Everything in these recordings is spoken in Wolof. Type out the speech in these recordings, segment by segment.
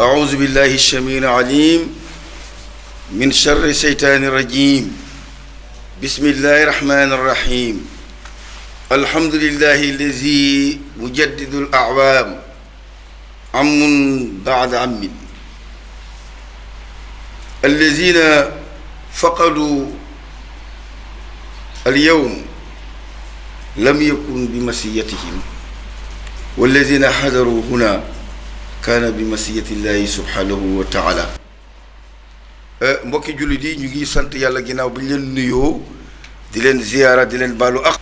أعوذ بالله السميع العليم من شر الشيطان الرجيم بسم الله الرحمن الرحيم الحمد لله الذي مجدد الأعوام عم بعد عم الذين فقدوا اليوم لم يكن بمسيتهم والذين حضروا هنا كان بمسية الله سبحانه وتعالى mbokki jullit yi ñu ngi sant yàlla ginnaaw bi ñu leen nuyoo di leen ziyaara di leen baalu ak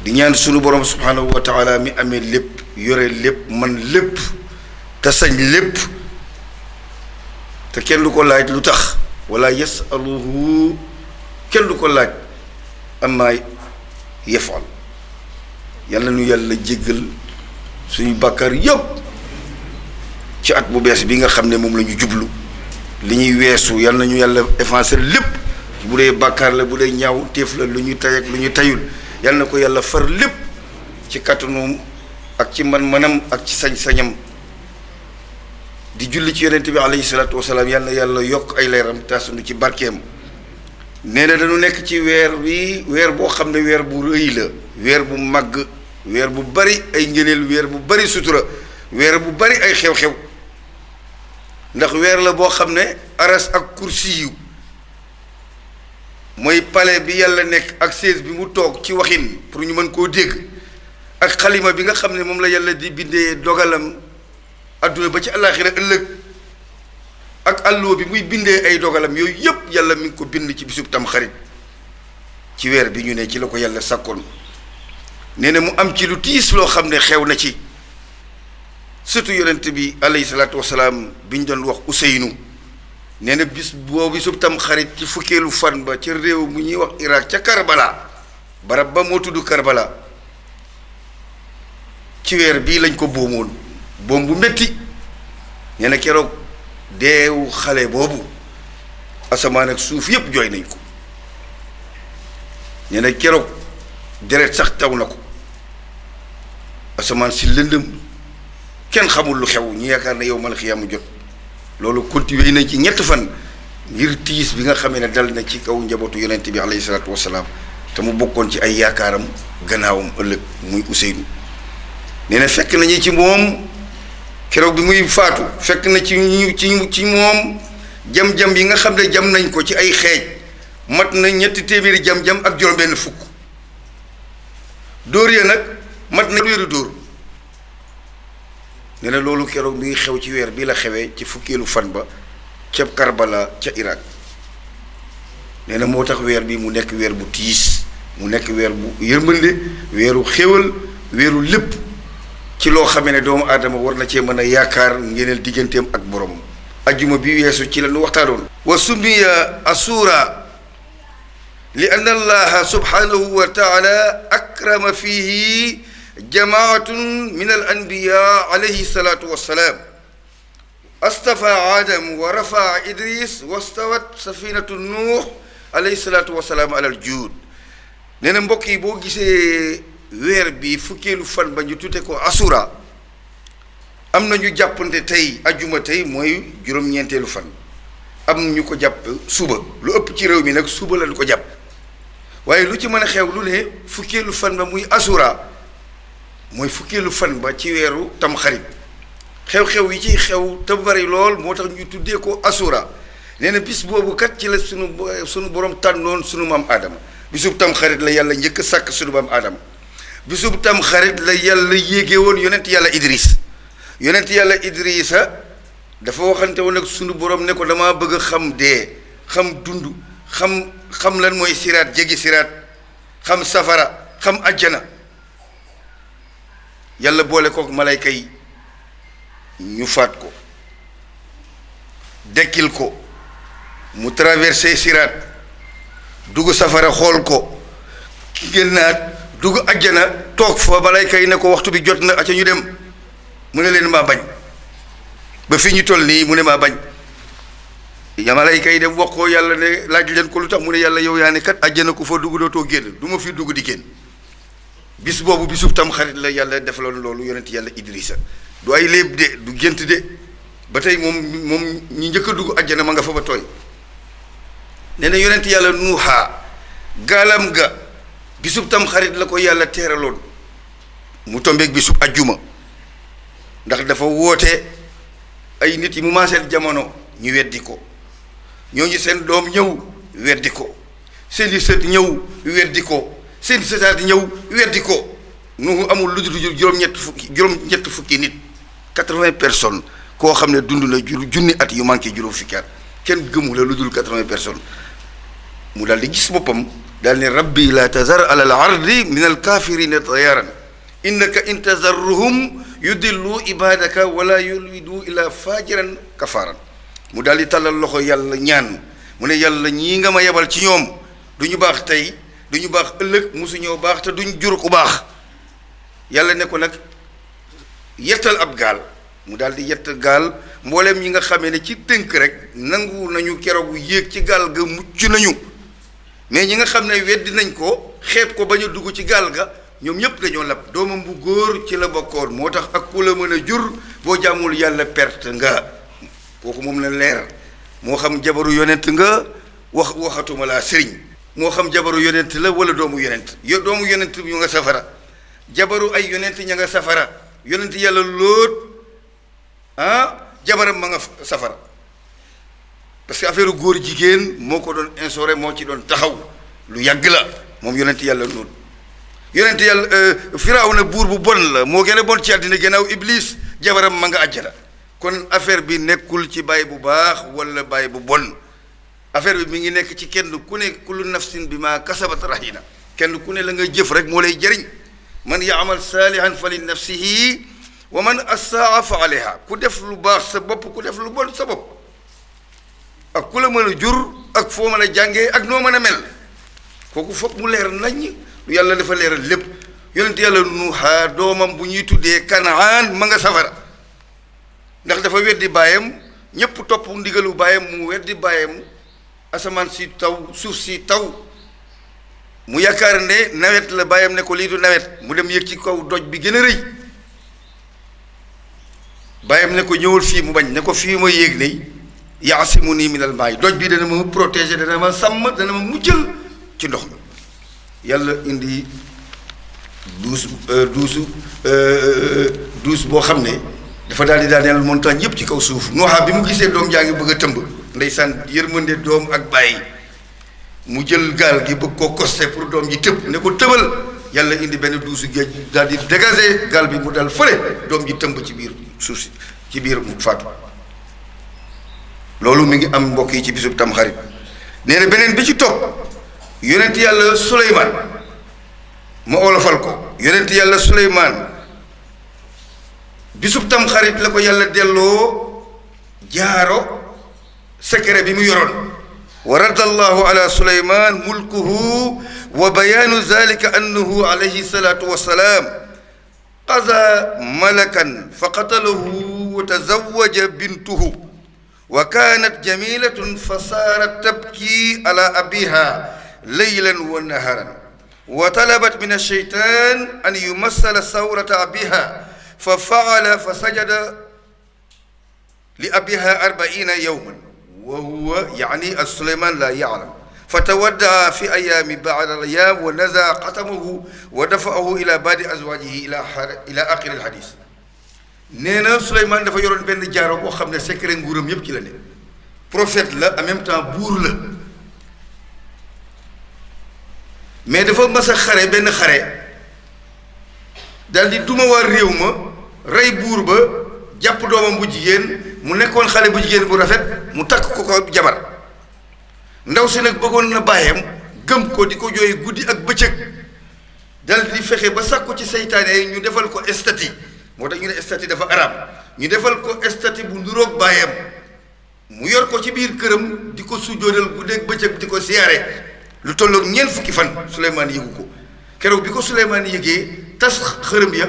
di ñaan sunu borom subhanahu wa taala mi amee lépp yore lépp man lépp te sañ lépp te kenn du ko laaj lu tax wala yasaluhu kenn du ko laaj amma yafal yàlla nu yàlla jéggal suñu bàkkaar yëpp ci at bu bees bi nga xam ne moom la ñu jublu li ñuy weesu yal nañu yàlla effacer lépp bu dee bàkkaar la bu dee ñaaw téef la lu ñu tay ak lu ñu tayul yal na ko yàlla far lépp ci kattanu ak ci man-manam ak ci sañ-sañam di julli ci yonent bi alayhi salaatu wasalaam yal na yàlla yokk ay leeram tasunu ci barkeem nee na dañu nekk ci weer wi weer boo xam ne weer bu rëy la weer bu màgg weer bu bari ay ngëneel weer bu bari sutura weer bu bari ay xew-xew ndax weer la boo xam ne aras ak kursi yu mooy palais bi yàlla nekk ak chaise bi mu toog ci waxin pour ñu mën koo dégg ak xalima bi nga xam ne moom la yàlla di bindee dogalam adduna ba ci àllaaxira ëllëg ak àlloo bi muy bindee ay dogalam yooyu yëpp yàlla mi ngi ko bind ci bisub tamxarit ci weer bi ñu ne ci la ko yàlla sàkkoon nee na mu am ci lu tiis loo xam ne xew na ci surtout yonent bi alayhi salaatu wasalaam bi ñu doon wax Useynu nee na bis boobu bisub tam xarit ci fukkeelu fan ba ca réew mu ñuy wax Irak ca Karbala barab ba moo tudd Karbala ci weer bii lañ ko boomoon boom bu metti nee na keroog deewu xale boobu asamaan ak suuf yépp jooy nañ ko nee na keroog deret sax taw na ko asamaan si lëndëm kenn xamul lu xew ñu yaakaar ne yow mal xiyaamu jot loolu continué nañ ci ñett fan ngir tiis bi nga xamee ne dal na ci kaw njabootu yonent bi alayhi salaatu wasalaam te mu bokkoon ci ay yaakaaram gannaawam ëllëg muy Useynu nee na fekk nañu ci moom keroog bi muy faatu fekk na ci moom jam-jam yi nga xam ne jam nañ ko ci ay xeej mat na ñetti téeméeri jam-jam ak juróom-benn fukk dóor ya nag mat na wéeru dóor nee na loolu keroog mi ngi xew ci weer bii la xewee ci fukkeelu fan ba ca Karbala ca Irak nee na moo tax weer bi mu nekk weer bu tiis mu nekk weer bu yërmande weeru xéwal weeru lépp ci loo xamee ne doomu aadama war na cee mën a yaakaar ngeneel digganteem ak borom ajjuma bi weesu ci la nu waxtaanoon wa summiya asura li anna allaha subhanahu wa taala akrama fihi jamaatun min al anbiya alayhi salaatu wassalaam astafa adam wa rafaa idris wastawat safinatu nuux alayhi salaatu wassalaam alal juud nee na mbokk yi boo gisee weer bi fukkeelu fan ba ñu tudde ko asura am na ñu jàppante tey ajjuma tey mooy juróom-ñeenteelu fan am ñu ko jàpp suba lu ëpp ci réew mi nag suba lañ ko jàpp waaye lu ci mën a xew lu ne fukkeelu fan ba muy asura mooy fukkeelu fan ba ci weeru tamxarit xew-xew yi ci xew te bari lool moo tax ñu tuddee ko asura nee na bis boobu kat ci la sunu borom tànnoon sunu maam Adama bisub tamxarit la yàlla njëkk a sàkk sunu maam Adama bisub tamxarit la yàlla yéege woon yonent yàlla Idrissa dafa waxante woon ak sunu borom ne ko damaa bëgg a xam dee xam dund xam lan mooy siraat jéggi siraat xam safara xam ajjana yàlla boole kook malayka yi ñu faat ko dekkil ko mu traversé siraat dugg safara xool ko génnaat dugg ajjana toog fa malayka yi ne ko waxtu bi jot na aca ñu dem mu ne leen maa bañ ba fi ñu toll nii mu ne maa bañ ya malayka yi dem wax ko yàlla ne laaj leen ko lu tax mu ne yàlla yow yaa ne kat ajjana ku fa dugg dootoo génn du ma fi dugg di génn bis boobu bisub tam xarit la yàlla defaloon loolu yonent yàlla Idrissa du ay léeb de du gént de ba tey moom ñi njëkk a dugg àjjana ma nga fa ba tooy. nee na yonent yàlla nuuxaa gaalam ga bisub tam xarit la ko yàlla teeraloon mu tombeeg bisub ajjuma ndax dafa woote ay nit yi mu maaseel jamono ñu weddi ko, ñooñu seen doom ñëw weddi ko, seen i sët ñëw weddi ko, seen sëtaat ñëw weddi ko. Nuuhu amul lu dul juróom-ñett fukki nit 80 personnes koo xam ne dund na junni at yu manqué juróom fukki at kenn gëmu la lu dul 80 personnes. mu daal di gis boppam daal ne rabbi la tazar ala al ardi min al kafirina tayaran innaka in tazarruhum yudillu ibadaka wala yulidu ila fajiran kafaran. mu daal di tàllal loxo yàlla ñaan mu ne yàlla ñii nga ma yebal ci ñoom du ñu baax tey du ñu baax ëllëg musu ñoo baax te duñ jur ku baax. yàlla ne ko nag yettal ab gaal mu daal di yett gaal mbooleem ñi nga xamee ne ci tënk rek nangu nañu keroog yéeg ci gaal ga mucc nañu, mais ñi nga xam ne weddi nañ ko xeeb ko bañ a dugg ci gaal ga ñoom ñëpp dañoo lab. doomam bu góor ci la bokkoon, moo tax ak ku la mën a jur boo jàmmul yàlla perte nga. kooku moom la leer, moo xam jabaru yonent nga waxatuma laa sëriñ, moo xam jabaru yonent la wala doomu yonent doomu yonent yu nga safara, jabaru ay yonent ña nga safara. yonent yàlla Lóot jabaram ma nga safara, parce que affaire góor jigéen moo ko doon instauré, moo ci doon taxaw lu yàgg la moom yonent yàlla Lóot. yonent yàlla Firawna buur bu bon la, moo gën a bon ci àddina gannaaw Iblis, jabaram ma nga àjjana. kon affaire bi nekkul ci baay bu baax wala baay bu bon, affaire bi mi ngi nekk ci kenn ku ne kullu nafsin bi ma kasabat rahina, kenn ku ne la nga jëf rek moo lay jëriñ. man yaamal saalihan fa li nafsihi wa man assaa fa alayha. ku def lu baax sa bopp, ku def lu bon sa bopp, ak ku la mën a jur ak foo mën a jàngee ak noo mën a mel, kooku foog mu leer nañ. lu yàlla dafa leeral lépp. yonent yàlla Nuuha doomam bu ñuy tuddee Kanaan ma nga safara ndax dafa weddi baayam, ñépp topp ndigalu baayam mu weddi baayam. asamaan si taw, suuf si taw, mu yaakaar ne nawet la, baayam ne ko lii du nawet, mu dem yéeg ci kaw doj bi gën a rëy. baayam ne ko ñëwal fii, mu bañ, ne ko fii ma yéeg ne yaasimuni minal maay, doj bi dana ma protéger, dana ma sàmm, dana ma muccal ci ndox mi. yàlla indi duus boo xam ne dafa daal di daaneel montagne yëpp ci kaw suuf. Nuuha bi mu gisee doom jaa ngi bëgg a tëmb, ndeysaan yërmande doom ak bàyyi, mu jël gaal gi bëgg koo costé pour doom ji tëb, ne ko tëbal. yàlla indi benn duusu géej daal di dégager gaal bi mu dal fële, doom ji tëmb ci biir suuf si, ci biir mu faatu. loolu mi ngi am mbokk yi ci bisub Tamxarit. nee na beneen bi ci topp yonent yàlla Suleymaan, ma olofal ko. yonent yàlla Suleymaan bisub Tamxarit la ko yàlla delloo jaaro secret bi mu yoroon. wa radda allahu ala Suleymaan mulkuhu wa bayaanu zalika annahu alayhi salaatu wa salaam qaza malakan fa qatalahu wa tazawwaja bintuhu wa kaanat jamilatun fa saarat tabki ala abiha leylan wa naharan wa talabat min alsheytan an yumassala sawrata abiha fa faala fa sajada li abiha 40 yawman wa huwa yaani Suleymaan la ya'lam fa tawaddaa fi ayaami ba'da al-ayyaam wa nazaa qatamahu wa dafa'ahu ila baadi azwaajihi ila aaxiri al-hadiis. nee na Suleymaan dafa yoroon benn jaaro boo xam ne secret nguuram yëpp ci la ne. prophète la en même temps buur la, mais dafa mas a xare benn xare daal di duma waa réew ma, rey buur ba, jàpp doomam bu jigéen, mu nekkoon xale bu jigéen bu rafet, mu takk ko ko jabar. ndaw si nag bëggoon na baayam, gëm ko, di ko jooy guddi ak bëccëg, dal di fexe ba sàkku ci seytaane yi ñu defal ko estati. moo tax ñu ne estati dafa arab, ñu defal ko estati bu nduroog baayam, mu yor ko ci biir këram di ko sujjóotal guddeeg bëccëg, di ko siyaare lu tolloog ñeent fukki fan. Suleymaan yëgu ko. keroog bi ko Suleymaan yëgee, tas xërëm ya,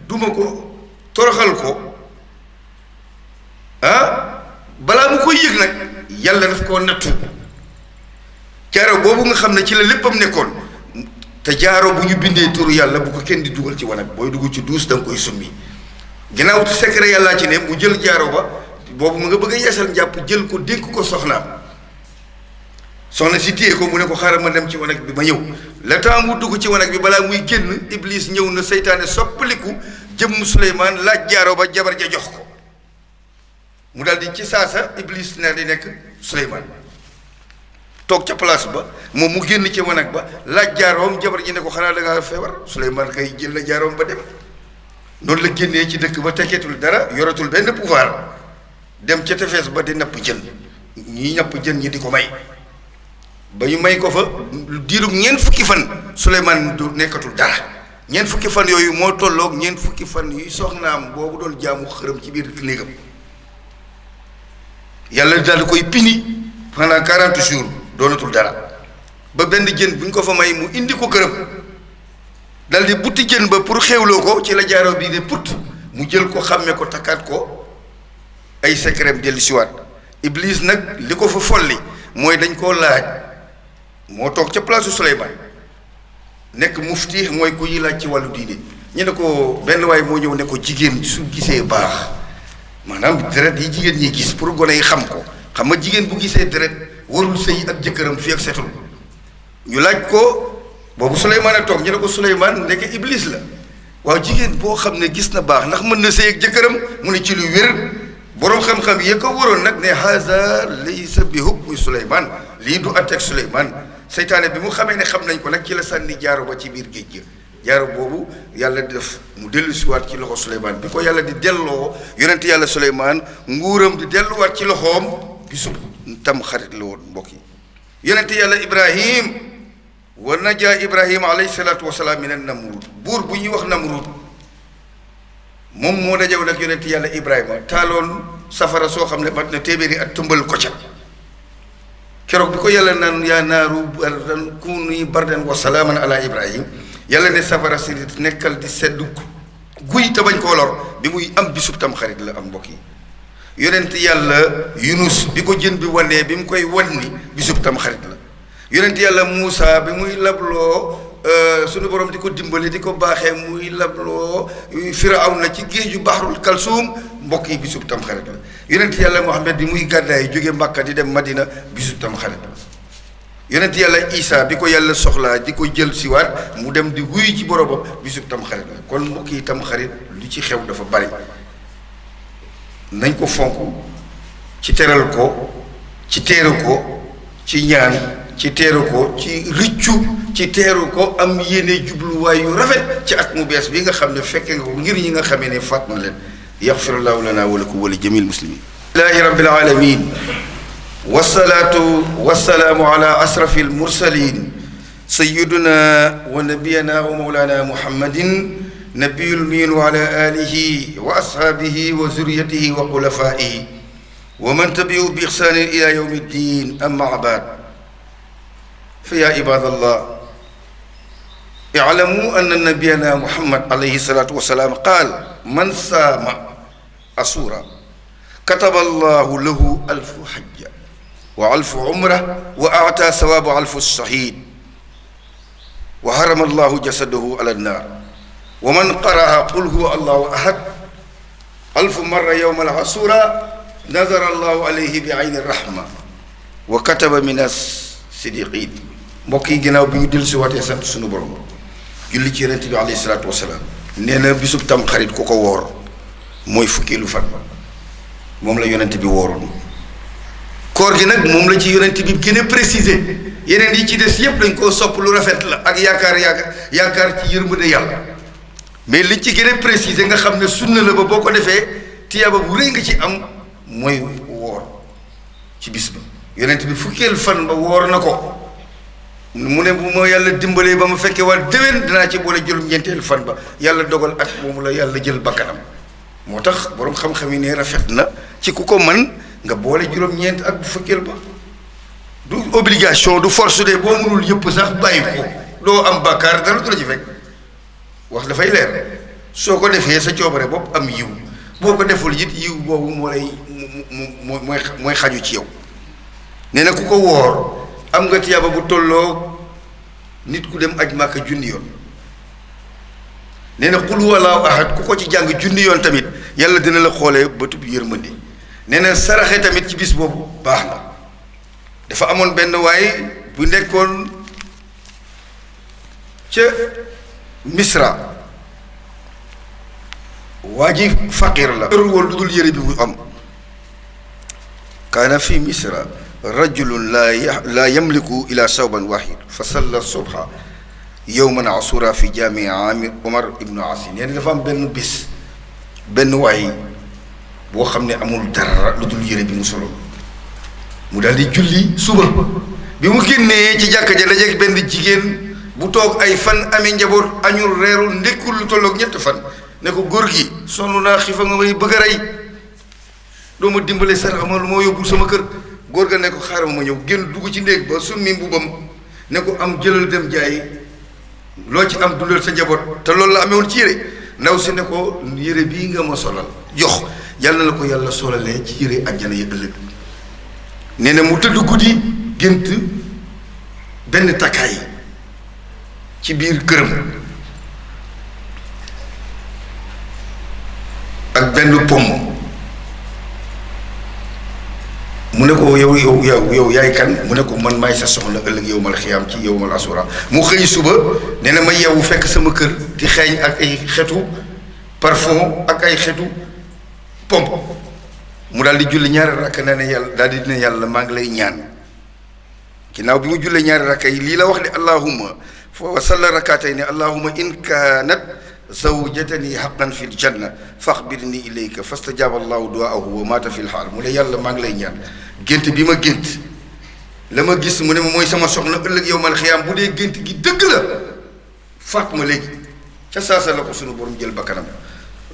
duma ko, toroxal ko, balaa mu koy yëg nag yàlla daf koo nattu. jaaro boobu nga xam ne ci la léppam nekkoon, te jaaro bu ñu bindee turu yàlla bu ko kenn di dugal ci wanag, booy dugg ci duus da nga koy summi. ginnaaw secret yàllaa ci ne, mu jël jaaro ba boobu mu nga bëgg a yeesal njàpp jël ko dénk ko soxnaam soxna si téye ko mu ne ko xaaral ma dem ci wanag bi ma ñëw le temps mu dugg ci wanag bi balaa muy génn Iblis ñëw na seytaane soppaliku jëmm Suleymaan laaj jaaro ba jabar ja jox ko mu daal di ci saasa Iblis ne di nekk Suleymaan toog ca place ba moom mu génn ci wanag ba laaj jaaroom jabar ji ne ko xanaa da ngaa feebar Suleymaan kay jël na jaaroom ba dem noonu la génnee ci dëkk ba tekkeetul dara yoratul benn pouvoir dem ca tefes ba di napp jën ñi napp jën ñi di ko may ba ñu may ko fa diirug ñeent fukki fan Suleymaan du nekkatul dara ñeent fukki fan yooyu moo tolloog ñeent fukki fan yuy soxnaam boobu doon jaamu xërëm ci biir néegam yàlla daal di koy pini pendant 40 jours doonatul dara ba benn jën bu ñu ko fa may mu indi ko këram dal di butti jën ba pour xewloo ko ci la jaaroo bii de put mu jël ko xàmme ko takkaat ko ay secret dellu siwaat Iblis nag li ko fa folli mooy dañ koo laaj moo toog ca place Suleymaan nekk mufti mooy ku yi laaj ci wàllu diine ñu ne ko benn waay moo ñëw ne ko jigéen su gisee baax maanaam deret yi jigéen ñi gis pour gone yi xam ko xam nga jigéen bu gisee deret warul sëy ak jëkkëram fii ak setul ñu laaj ko boobu Suleymaan a toog ñu ne ko Suleymaan nekk Iblis la waaw jigéen boo xam ne gis na baax ndax mën na sëy ak jëkkëram mu ne ci lu wér boroom xam-xam yi ko waroon nag ne haza laysa bi hukmi Suleymaan lii du atteeg Suleymaan seytaane bi mu xamee ne xam nañ ko nag ci la sànni jaaro ba ci biir géej gi jaaro boobu yàlla di def mu dellu siwaat ci loxo Suleymaan bi ko yàlla di delloo yonent yàlla Suleymaan nguuram di delluwaat ci loxoom bisub tam xarit la woon mbokk yi yonent yàlla Ibrahim wa najaa Ibrahima alayhi salaatu wasalaam min an Namruud buur bu ñuy wax Namruud moom moo dajew nag yonent yàlla Ibrahima taaloon safara soo xam ne mat na téeméeri at tëmbal ko ca keroog bi ko yàlla naan yaa naaru bardan kuuni bardan wa salaaman ala Ibrahim yàlla ne safara si nekkal di seddu guy te bañ koo lor bi muy am bisub tam xarit la am mbokk yi yonent yàlla Yunus bi ko jën bi wanee bi mu koy wanni bisub tam xarit la yonent yàlla Muusa bi muy labloo sunu borom di ko dimbali di ko baaxee muy labloo Firawna ci géeju Bahrul Kalsuum mbokk yi bisub tam xarit la yonent yàlla Muhammad bi muy gàddaay jóge Makka di dem Madina bisub tam xarit la yonent yàlla Isa bi ko yàlla soxlaa di ko jël siwaat mu dem di wuyu ci boromam bisub tam xarit la kon mbokk yi tam xarit lu ci xew dafa bari nañ ko fonk ci teral ko ci teeru ko ci ñaan ci teeru ko ci rëccu ci teeru ko am yéene jubluwaay yu rafet ci at mu bees bi nga xam ne fekke nga ko ngir ñi nga xamee ne faat na leen yaxfirullahu lana wa lakum wa li jamil muslimin lillahi rabbil alamin wasalaatu wasalaamu ala asrafi almursalin sayiduna wa nabiyana wa mawlana muhammadin nabiyul min wa ala alihi wa ashaabihi wa zuriyatihi wa xulafaihi wa man tabi'u bi ihsanin ila yawmi ddin amma ba'd fa ya ibadallah i'lamu anna nabiyana muhammad alayhi salatu wassalam qaal man saama asura kataba allahu lahu alfu hajja wa alfu umra wa a'ta sawabu alfu shahid wa harama allahu jasadahu ala nnar wa man qara'a qul huwa allahu ahad alfu marra yawma al-asura nazara allahu alayhi bi ayni rahma wa kataba min as-sidiqin mbokk yi ginnaaw bi ñu dellu si waatee sant suñu borom julli ci yonent bi alayhi salaatu wasalaam nee na bisub tam xarit ku ko woor mooy fukkeelu fan moom la yonent bi wooroon koor gi nag moom la ci yonent bi gën a préciser yeneen yi ci des yépp dañ koo sopp lu rafet la ak yaakaar ci yërmande yàlla mais liñ ci gën a préciser nga xam ne sunna la ba boo ko defee tiyaaba bu rëy nga ci am mooy woor ci bis ba yonent bi fukkeel fan ba woor na ko mu ne bu ma yàlla dimbalee ba ma fekkee waa déwén dinaa ci boole juróom-ñeenteel fan ba yàlla dogal at moomu la yàlla jël bakkanam moo tax boroom xam-xam yi ne rafet na ci ku ko man nga boole juróom-ñeent ak bu fukkeel ba du obligation du force de boo mënul yëpp sax bàyyi ko doo am bàkkaar dara du la ci fekk wax dafay leer soo ko defee sa coobare bopp am yiw boo ko deful it yiw boobu moo lay mooy xaju ci yow nee na ku ko woor am nga tiyaaba bu tolloo nit ku dem aj Màkka junni yoon nee na qul huwallaahu ahad ku ko ci jàng junni yoon tamit yàlla dina la xoolee bëtub yërmande nee na saraxe tamit ci bis boobu baax na. dafa amoon benn waay bu nekkoon ca Misra waa ji faqir la yorul woon lu dul yére bi mu am. kaana fi Misra rajulun laa yamliku ila sawban wahid fa salla subha yowman asura fi jaami amir Omar ibnu Asin. nee na dafa am benn bis benn waay boo xam ne amul dara lu dul yére bi mu solo mu daal di julli suba bi mu génnee ci jàkka ja dajeek benn jigéen bu toog ay fan amee njaboot añul reerul ndekkul lu tolloog ñett fan ne ko góor gi sonn naa xiifa nga may bëgg a rey doo ma dimbale sarax ma lu ma yóbbul sama kër. góor ga ne ko xaaral ma ñëw génn dugg ci néeg ba summi mbubam ne ko am jëlal dem jaay loo ci am dundal sa njaboot te loolu la amewoon ci yére. ndaw si ne ko yére bii nga ma solal jox yàlla na la ko yàlla solalee ci yére àjjana yi ëllëg. nee na mu tëdd guddi gént benn takkaay ci biir këram ak benn pomm. mu ne ko yow yaay kan mu ne ko man maay sa soxna ëllëg yow mal xiyaam ci yow mal asura. mu xëy suba nee na ma yeewu fekk sama kër di xeeñ ak ay xetu parfum ak ay xetu pompe. mu daal di julli ñaari rakk nee na yàlla daal di ne yàlla maa ngi lay ñaan ginnaaw bi mu jullee ñaari rakk yi lii la wax ne allahumma fa salla rakatay ne allahumma in kaanat zawjatani haqqan fil janna faxbirni ilayka fastajaba allahu duaahu wa maata fil xaal. mu ne yàlla maa ngi lay ñaan gént bi ma gént la ma gis mu ne ma mooy sama soxna ëllëg yow mal xiyaam bu dee gént gi dëgg la faat ma léegi ca saasa la ko sunu borom jël bakkanam.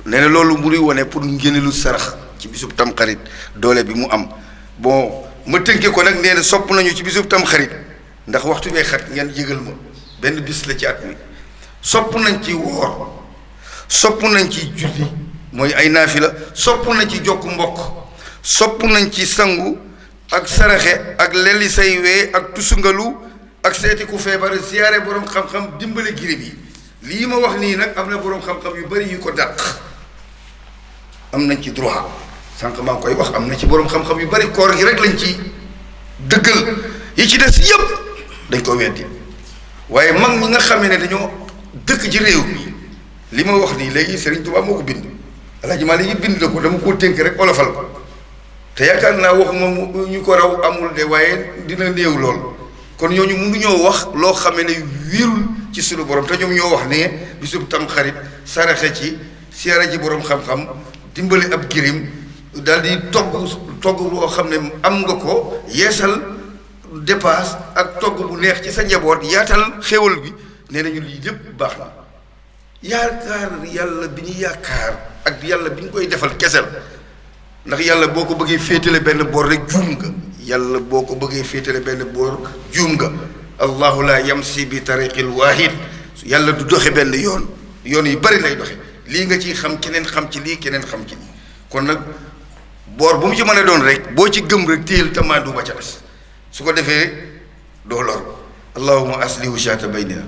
nee na loolu mu nuy wone pour ngénneelu sarax ci bisub tamxarit doole bi mu am. bon ma tënke ko nag nee na sopp nañu ci bisub tamxarit ndax waxtu bee xat ngeen yëgal ma benn bis la ci at mi sopp nañ ci woor sopp nañ ci julli mooy ay naafila sopp nañ ci jokk mbokk sopp nañ ci sangu ak saraxe ak lelli say wee ak tusungalu ak seeti ku feebar siyaare boroom xam-xam dimbale girib yi. lii ma wax nii nag am na boroom xam-xam yu bari yu ko dàq am nañ ci droit sànq maa ngi koy wax am na ci boroom xam-xam yu bari koor gi rek lañ ci dëggal yi ci des yépp dañ ko weddi. waaye mag ñi nga xamee ne dañoo dëkk ci réew mi li ma wax nii léegi Serigne Touba moo ko bind Alaaji Maalik yi bind la ko dama koo tënk rek olofal ko te yaakaar naa waxuma ñu ko raw amul de waaye dina néew lool. kon ñooñu mënuñoo wax loo xamee ne wiirul ci sunu borom te ñoom ñoo wax ne bisub tamxarit saraxe ci siyaare ji borom xam-xam dimbali ab girim daal di togg boo xam ne am nga ko yeesal dépasse ak togg bu neex ci sa njaboot yaatal xéwal bi. nee nañu lii lépp baax na yaakaar yàlla bi ñu yaakaar ak yàlla bi ñu koy defal kesel ndax yàlla boo ko bëggee féetale benn boor rek juum nga. yàlla boo ko bëggee féetale benn boor juum nga. allahu la yamsi bi tariqil waahid yàlla du doxe benn yoon yu bari lay doxe lii nga ciy xam keneen xam ci lii keneen xam ci lii. kon nag boor bu mu ci mën a doon rek boo ci gëm rek téyel tamaadu ba ca des su ko defee doo lor. allahuma aslihu shaata baynina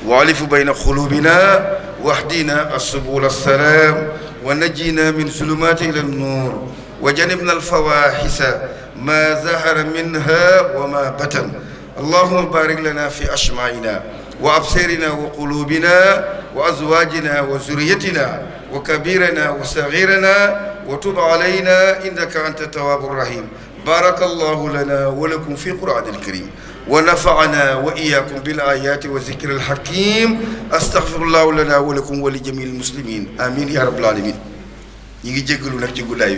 wa alifu bayna xulubina wahdina asubul assalaam wa najjina min zulumaati ila nuur wa janibna alfawaxisa ma zahara minha wa ma batan. allahuma barik lana fi ashmaina wa absarina wa qulubina wa azwajina wa zurriyatina wa kabirana wa saghirana wa tub alayna innaka anta tawwabu rahim. بارك الله لنا ولكم في القرآن الكريم ونفعنا وإياكم بالآيات والذكر الحكيم. أستغفر الله لنا ولكم ولجميع المسلمين آمين يا رب العالمين. ñi ngi jéggalu nag ci guddaay bi